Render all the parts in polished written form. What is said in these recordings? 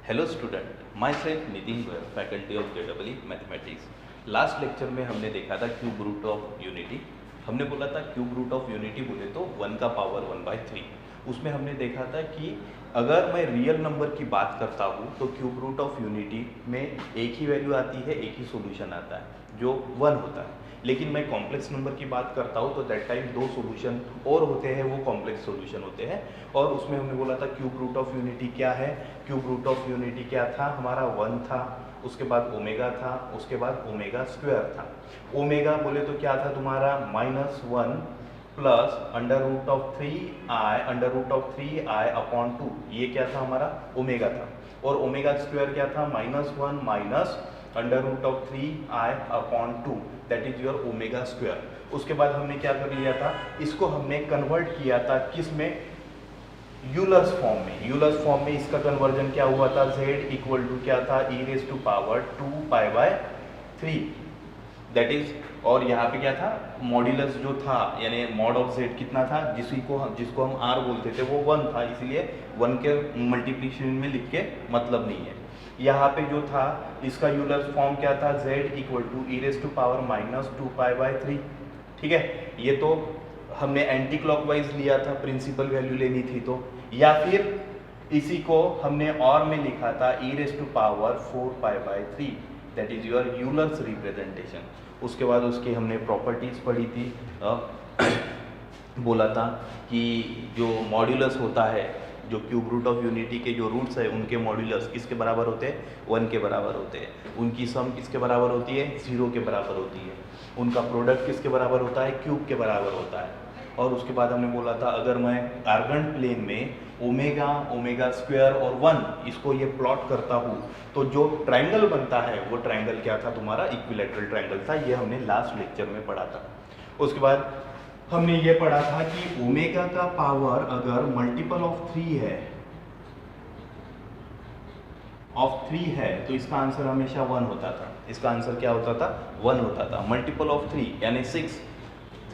Hello student, my self Nitin Goyal, faculty of JEE mathematics. Last lecture में हमने देखा था क्यूब रूट ऑफ यूनिटी। हमने बोला था क्यूब रूट ऑफ यूनिटी बोले तो 1 का पावर 1/3। उसमें हमने देखा था कि अगर मैं रियल नंबर की बात करता हूँ तो क्यूब रूट ऑफ यूनिटी में एक ही वैल्यू आती है, एक ही सॉल्यूशन आता है जो 1 होता है। लेकिन मैं कॉम्प्लेक्स नंबर की बात करता हूँ तो दैट टाइम दो सॉल्यूशन और होते हैं, वो कॉम्प्लेक्स सॉल्यूशन होते हैं। और उसमें हमने बोला था क्यूब रूट ऑफ यूनिटी क्या है। क्यूब रूट ऑफ यूनिटी क्या था हमारा 1 था, उसके बाद ओमेगा था, उसके बाद ओमेगा स्क्वायर था। ओमेगा बोले तो क्या था तुम्हारा -1 plus under root of 3i upon 2, ये क्या था हमारा ओमेगा था। और ओमेगा स्क्वायर क्या था -1 minus under root of 3i upon 2, that is your omega square. उसके बाद हमने क्या कर लिया था, इसको हमने कन्वर्ट किया था किस में, यूलर्स फॉर्म में। यूलर्स फॉर्म में इसका कन्वर्जन क्या हुआ था, z इक्वल टू क्या था e⁻²π/3 दैट इज। और यहाँ पे क्या था, मॉड्यूलस जो था यानी मॉड ऑफ z कितना था, जिसको हम r बोलते थे वो 1 था, इसलिए 1 के मल्टीप्लिकेशन में लिख के मतलब नहीं है। यहाँ पे जो था इसका यूलर्स फॉर्म क्या था, z इक्वल टू e⁻²π/3। ठीक है, ये तो हमने एंटी क्लॉकवाइज लिया था, प्रिंसिपल वैल्यू लेनी थी तो, या फिर इसी को हमने और में लिखा था e⁻⁴π/3 that is your Euler's representation. उसके बाद उसकी हमने प्रॉपर्टीज पढ़ी थी। बोला था कि जो मॉड्यूलस होता है, जो क्यूब रूट ऑफ यूनिटी के जो रूट्स है उनके मॉड्यूलस किसके बराबर होते हैं, 1 के बराबर होते हैं। उनकी सम किसके बराबर होती है, 0 के बराबर होती है। उनका प्रोडक्ट किसके बराबर होता है, क्यूब के बराबर होता है। और उसके बाद हमने बोला था अगर मैं आर्गन प्लेन में ओमेगा, ओमेगा स्क्वायर और 1 इसको ये प्लॉट करता हूँ तो जो ट्रायंगल बनता है वो ट्रायंगल क्या था तुम्हारा, इक्विलैटरल ट्रायंगल था। ये हमने लास्ट लेक्चर में पढ़ा था। उसके बाद हमने ये पढ़ा था कि ओमेगा का पावर अगर मल्टीपल ऑफ 3 है तो इसका आंसर हमेशा 1 होता था। इसका आंसर क्या होता था, 1 होता था। मल्टीपल ऑफ 3 यानी 6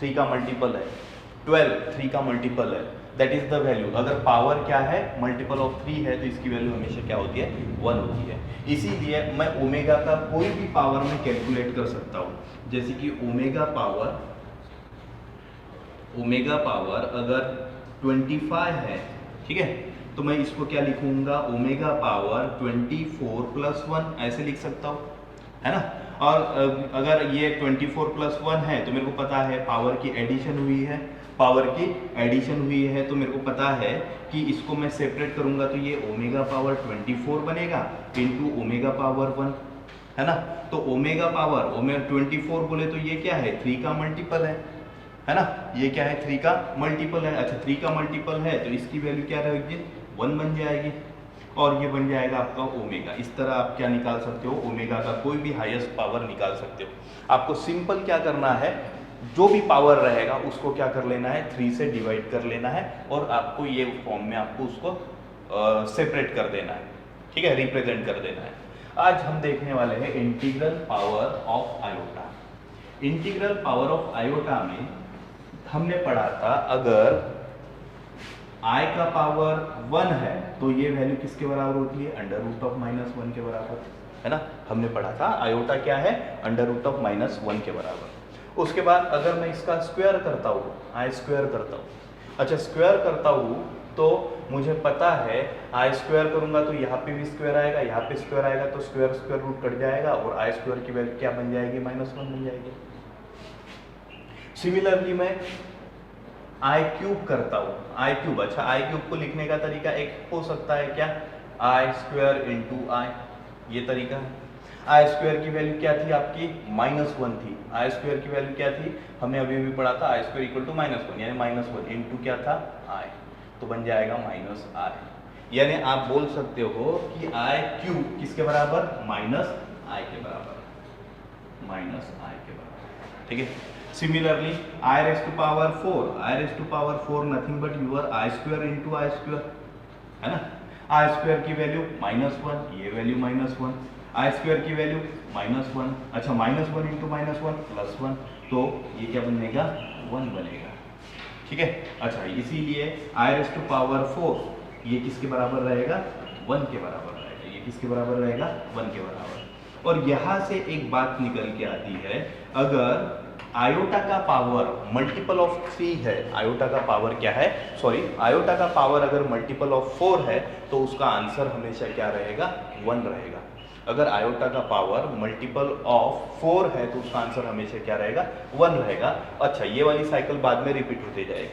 3 का मल्टीपल है, 12 3 का मल्टीपल है, दैट इज द वैल्यू। अगर पावर क्या है, मल्टीपल ऑफ 3 है तो इसकी वैल्यू हमेशा क्या होती है, 1 होती है। इसीलिए मैं ओमेगा का कोई भी पावर में कैलकुलेट कर सकता हूँ। जैसे कि ओमेगा पावर अगर 25 है, ठीक है, तो मैं इसको क्या लिखूंगा, ओमेगा पावर 24 + 1 ऐसे लिख सकता हूँ, है ना। और अगर ये 24 + 1 है तो मेरे को पता है पावर की एडिशन हुई है, तो मेरे को पता है कि इसको मैं सेपरेट करूंगा तो ये ओमेगा पावर 24 बनेगा इंटू ओमेगा पावर 1, है ना। तो ओमेगा 24 बोले तो ये क्या है, 3 का मल्टीपल है ना। ये क्या है, 3 का मल्टीपल है। अच्छा, 3 का मल्टीपल है तो इसकी वैल्यू क्या रहेगी, 1 बन जाएगी। और ये बन जाएगा आपका ओमेगा। इस तरह आप क्या निकाल सकते हो, ओमेगा का कोई भी हाईएस्ट पावर निकाल सकते हो। आपको सिंपल क्या करना है, जो भी पावर रहेगा उसको क्या कर लेना है, 3 से डिवाइड कर लेना है और आपको ये फॉर्म में आपको उसको सेपरेट कर देना है, ठीक है, रिप्रेजेंट कर देना है। आज हम देखने वाले हैं integral power of iota. Integral power of iota में हमने पढ़ा था अगर i का पावर 1 है तो ये वैल्यू किसके बराबर होती है, √(-1) के बराबर, है ना। हमने पढ़ा था आयोटा क्या है, √(-1) के बराबर। उसके बाद अगर मैं इसका स्क्वायर करता हूँ, i² करता हूँ, अच्छा स्क्वायर करता हूँ तो मुझे पता है i² करूँगा तो यहाँ पे भी स्क्वायर आएगा, यहाँ पे स्क्वायर आएगा तो स्क्वायर रूट कट जाएगा और i² की वैल्यू क्या बन जाएगी, -1 बन जाएगी। सिमिलरली मैं i³ करता हूँ, i³, अच्छा i³ को लिखने का तरीका एक हो सकता है क्या, i² × i, ये तरीका है। i² की वैल्यू क्या थी आपकी, -1 थी। i² की वैल्यू क्या थी, हमने अभी भी पढ़ा था i² = -1 यानी -1 इंटू क्या था i, तो बन जाएगा -i। यानी आप बोल सकते हो कि i³ किसके बराबर, -i के बराबर, ठीक है। Similarly i⁴ nothing but your i² × i², है ना। i² की वैल्यू -1, ये वैल्यू -1, i² की वैल्यू -1, अच्छा -1 × -1 +1, तो ये क्या बनेगा, 1 बनेगा, ठीक है। अच्छा इसीलिए i⁴ ये किसके बराबर रहेगा, 1 के बराबर रहेगा, ये किसके बराबर रहेगा, 1 के बराबर। और यहाँ से एक बात निकल के आती है, अगर आयोटा का पावर मल्टीपल ऑफ 3 है, आयोटा का पावर क्या है, सॉरी आयोटा का पावर अगर मल्टीपल ऑफ 4 है तो उसका आंसर हमेशा क्या रहेगा, 1 रहेगा। अगर आयोटा का पावर मल्टीपल ऑफ 4 है तो उसका आंसर हमेशा क्या रहेगा, 1 रहेगा। अच्छा, ये वाली साइकिल बाद में रिपीट होती जाएगी,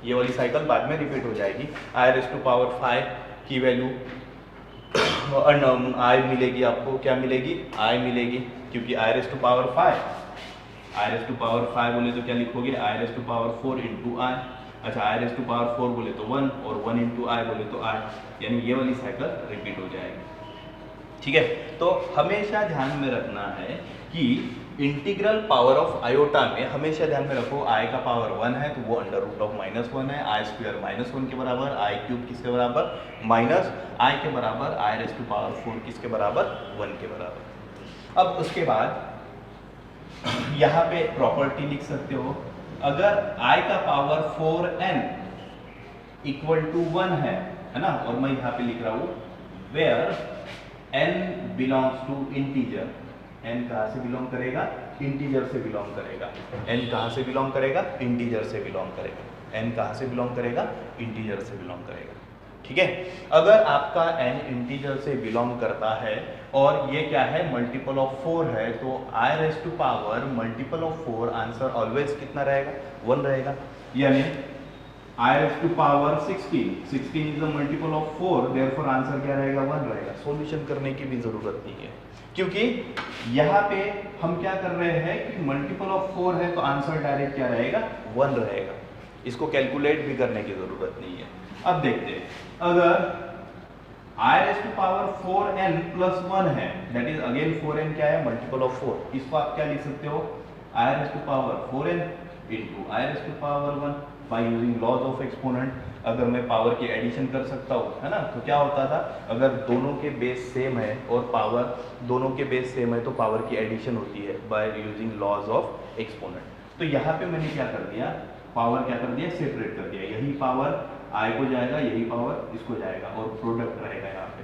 ये वाली साइकिल बाद में रिपीट हो जाएगी। i⁵ की वैल्यू आई मिलेगी, आपको क्या मिलेगी, आई मिलेगी, क्योंकि i⁵ बोले तो क्या लिखोगे, i⁴ इंटू आई। अच्छा, i⁴ बोले तो 1 और 1 इंटू आई बोले तो आई, यानी ये वाली साइकिल रिपीट हो जाएगी। ठीक है, तो हमेशा ध्यान में रखना है कि इंटीग्रल पावर ऑफ आयोटा में हमेशा ध्यान में रखो, i का पावर 1 है तो वो √-1 है, i² -1 के बराबर, i³ किसके बराबर, माइनस i के बराबर, i⁴ किसके बराबर, 1 के बराबर। अब उसके बाद यहाँ पे प्रॉपर्टी लिख सकते हो, अगर i का पावर 4n = 1 है ना, और मैं यहाँ पे लिख रहा हूँ where n belongs to integer, n कहाँ से बिलोंग करेगा, इंटीजर से बिलोंग करेगा, n कहाँ से बिलोंग करेगा, इंटीजर से बिलोंग करेगा, n कहाँ से बिलोंग करेगा, इंटीजर से बिलोंग करेगा। ठीक है, अगर आपका n इंटीजर से बिलोंग करता है और ये क्या है, मल्टीपल ऑफ 4 है, तो i⁴ multiple of 4 answer always कितना रहेगा, 1 रहेगा। यानी i⁴ 16 is the multiple of 4, therefore answer क्या रहेगा, 1 रहेगा। सॉल्यूशन करने की भी जरूरत नहीं है, क्योंकि यहाँ पे हम क्या कर रहे हैं कि मल्टीपल ऑफ 4 है तो आंसर डायरेक्ट क्या रहेगा, 1 रहेगा। इसको कैलकुलेट भी करने की जरूरत नहीं है। अब देखते हैं, अगर i⁴n + 1 है, दैट इज अगेन 4n क्या है, मल्टीपल ऑफ 4, इसको आप क्या लिख सकते हो, i⁴n into i⁴1 by using laws of exponent. अगर मैं पावर की एडिशन कर सकता हूँ, है ना, तो क्या होता था, अगर दोनों के बेस सेम है और पावर दोनों के बेस सेम है तो पावर की एडिशन होती है by using laws of exponent. तो यहाँ पे मैंने क्या कर दिया, पावर क्या कर दिया, सेपरेट कर दिया, यही पावर i को जाएगा, यही पावर इसको जाएगा और प्रोडक्ट रहेगा यहाँ पे।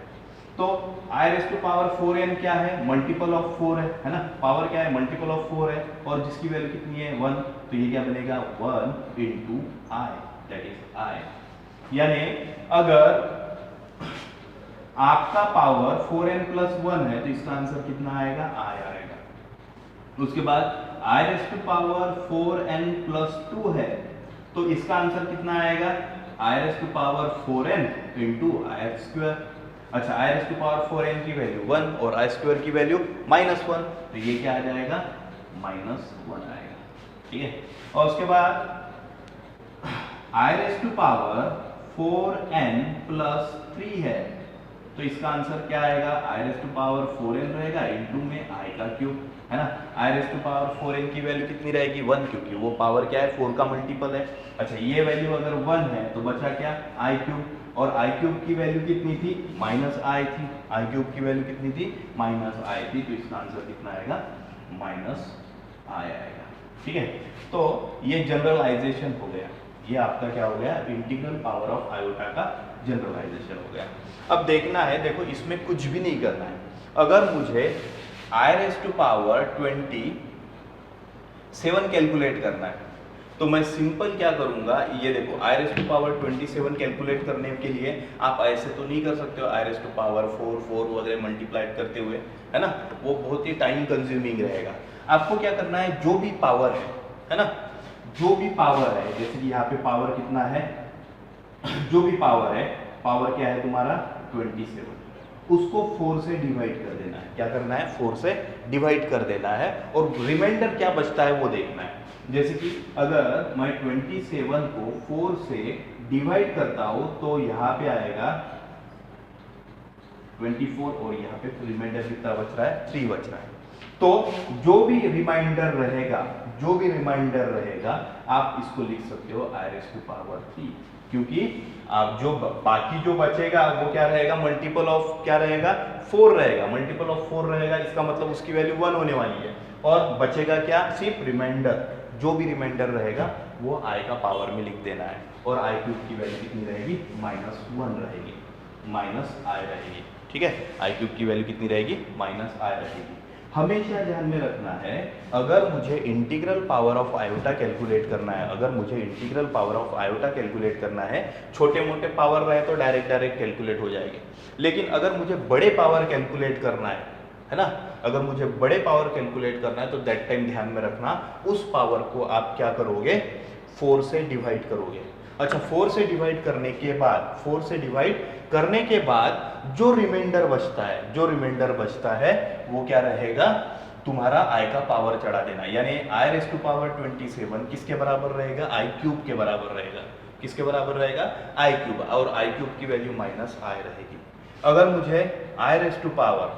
तो i⁴n क्या है, मल्टीपल ऑफ 4 है ना, पावर क्या है, मल्टीपल ऑफ 4 है, और जिसकी वैल्यू कितनी है, 1, तो ये क्या बनेगा, 1 into I, that is I. यानी अगर आपका पावर 4n + 1 है तो इसका आंसर कितना आएगा, आई आएगा। उसके बाद i⁴n + 2 है तो इसका आंसर कितना आएगा, i⁴n इंटू i²। अच्छा, i⁴n की वैल्यू 1 और i² की वैल्यू -1, तो ये क्या आ जाएगा, -1 आएगा। ठीक है, और उसके बाद i⁴n + 3 है तो इसका आंसर क्या आएगा, i⁴n रहेगा इंटू में i का क्यूब, है ना। i⁴n की वैल्यू कितनी रहेगी, 1, क्योंकि वो पावर क्या है, 4 का मल्टीपल है। अच्छा, ये वैल्यू अगर 1 है तो बचा क्या, i³, और i³ की वैल्यू कितनी थी, -i थी, i³ की वैल्यू कितनी थी, -i थी, तो इसका आंसर कितना आएगा, -i आएगा। ठीक है, तो ये जनरलाइजेशन हो गया, ये आपका क्या हो गया, इंटीग्रल पावर ऑफ आयोटा का जनरलाइजेशन हो गया। अब देखना है, देखो इसमें कुछ भी नहीं करना है, अगर मुझे i⁻27 कैलकुलेट करना है तो मैं सिंपल क्या करूंगा, ये देखो i⁻27 कैलकुलेट करने के लिए आप ऐसे तो नहीं कर सकते हो, i⁴ वगैरह मल्टीप्लाइड करते हुए, है ना, वो बहुत ही टाइम कंज्यूमिंग रहेगा। आपको क्या करना है, जो भी पावर है ना, जो भी पावर है, जैसे कि यहाँ पे पावर कितना है, जो भी पावर है, पावर क्या है तुम्हारा 27, उसको 4 से डिवाइड कर देना है। क्या करना है, 4 से डिवाइड कर देना है, और रिमाइंडर क्या बचता है वो देखना है। जैसे कि अगर मैं 27 को 4 से डिवाइड करता हूं तो यहाँ पे आएगा 24, और यहाँ पे रिमाइंडर कितना बच रहा है, 3 बच रहा है। तो जो भी रिमाइंडर रहेगा, जो भी रिमाइंडर रहेगा, आप इसको लिख सकते हो i⁻3, क्योंकि आप जो बाकी जो बचेगा वो क्या रहेगा, मल्टीपल ऑफ क्या रहेगा, 4 रहेगा, मल्टीपल ऑफ 4 रहेगा, इसका मतलब उसकी वैल्यू 1 होने वाली है, और बचेगा क्या, सिर्फ रिमाइंडर। जो भी रिमाइंडर रहेगा वो i का पावर में लिख देना है, और i³ की वैल्यू कितनी रहेगी, -1 रहेगी, माइनस आई रहेगी। ठीक है, आई क्यूब की वैल्यू कितनी रहेगी, माइनस आई रहेगी। हमेशा ध्यान में रखना है, अगर मुझे integral power of iota calculate करना है, अगर मुझे integral power of iota calculate करना है, छोटे मोटे पावर रहे तो डायरेक्ट कैलकुलेट हो जाएंगे, लेकिन अगर मुझे बड़े पावर कैलकुलेट करना है ना, अगर मुझे बड़े पावर कैलकुलेट करना है तो दैट टाइम ध्यान में रखना उस पावर को आप क्या करोगे, 4 से डिवाइड करोगे। अच्छा, 4 से डिवाइड करने के बाद, 4 से डिवाइड करने के बाद जो रिमाइंडर बचता है, जो रिमाइंडर बचता है वो क्या रहेगा, तुम्हारा आई का पावर चढ़ा देना, यानी आई रेज़ टू पावर 27 किसके बराबर रहेगा, आई क्यूब के बराबर रहेगा। किसके बराबर रहेगा, आई क्यूब, और आई क्यूब की वैल्यू माइनस आई रहेगी। अगर मुझे आई रेज़ टू पावर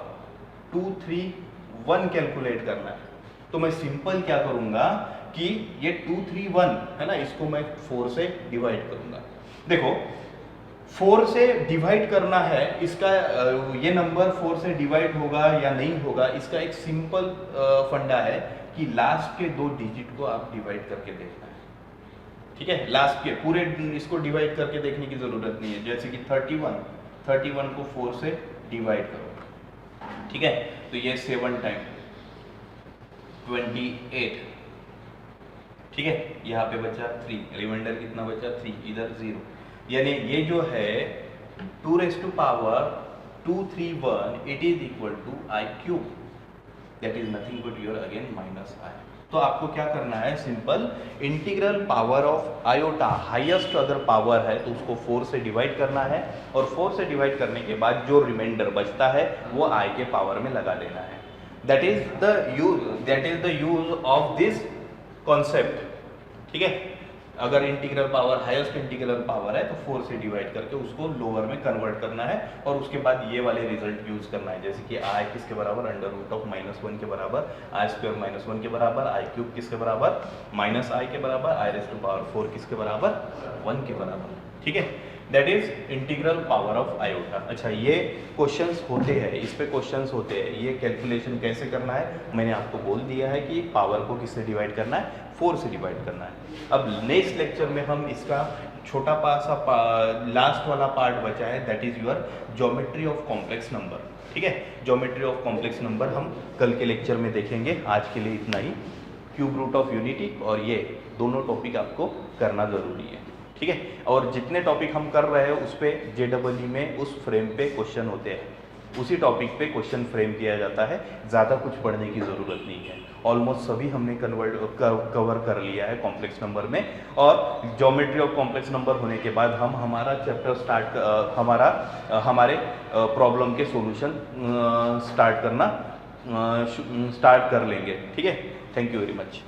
231 कैलकुलेट करना है तो मैं सिंपल क्या करूंगा कि ये 231 है ना, इसको मैं 4 से डिवाइड करूंगा। देखो 4 से डिवाइड करना है, इसका ये नंबर 4 से डिवाइड होगा या नहीं होगा, इसका एक सिंपल फंडा है कि लास्ट के 2 डिजिट को आप डिवाइड करके देखना है। ठीक है, लास्ट के पूरे इसको डिवाइड करके देखने की जरूरत नहीं है। जैसे कि 31 को 4 से डिवाइड करो, ठीक है, तो ये 7 टाइम 28, ठीक है, यहाँ पे बचा 3, रिमाइंडर कितना बचा 3, इधर 0, यानी ये जो है 2 raise to power 231 it is equal to i cube, that is nothing but your again minus i. तो आपको क्या करना है, simple integral power of iota, highest अगर पावर है तो उसको 4 से डिवाइड करना है, और 4 से डिवाइड करने के बाद जो रिमाइंडर बचता है वो आई के पावर में लगा देना है। That is the use of this concept. ठीक है, अगर integral power, highest integral power है तो 4 से डिवाइड करके उसको लोअर में कन्वर्ट करना है, और उसके बाद ये वाले रिजल्ट यूज करना है, जैसे कि आई किसके बराबर, अंडर रूट ऑफ -1 के बराबर, आई स्क्वायर -1 के बराबर, आई क्यूब किसके बराबर, माइनस आई के बराबर, आई रेज़ टू पावर 4 किसके बराबर, 1 के बराबर। ठीक है, that is integral power of iota. अच्छा, ये क्वेश्चंस होते हैं, इस पे क्वेश्चंस होते हैं, ये कैलकुलेशन कैसे करना है मैंने आपको बोल दिया है कि पावर को किससे डिवाइड करना है, 4 से डिवाइड करना है। अब नेक्स्ट लेक्चर में हम इसका छोटा सा लास्ट वाला पार्ट बचा है, that is your geometry of complex number. ठीक है, ज्योमेट्री ऑफ कॉम्प्लेक्स नंबर हम कल के लेक्चर में देखेंगे। आज के लिए इतना ही। क्यूब रूट ऑफ यूनिटी और ये दोनों टॉपिक आपको करना ज़रूरी है। ठीक है, और जितने टॉपिक हम कर रहे हैं उस पर JEE में उस फ्रेम पे क्वेश्चन होते हैं, उसी टॉपिक पे क्वेश्चन फ्रेम किया जाता है, ज़्यादा कुछ पढ़ने की ज़रूरत नहीं है। ऑलमोस्ट सभी हमने कवर कर लिया है कॉम्प्लेक्स नंबर में, और ज्योमेट्री ऑफ कॉम्प्लेक्स नंबर होने के बाद हम हमारा चैप्टर हमारे प्रॉब्लम के सॉल्यूशन स्टार्ट कर लेंगे। ठीक है, थैंक यू वेरी मच।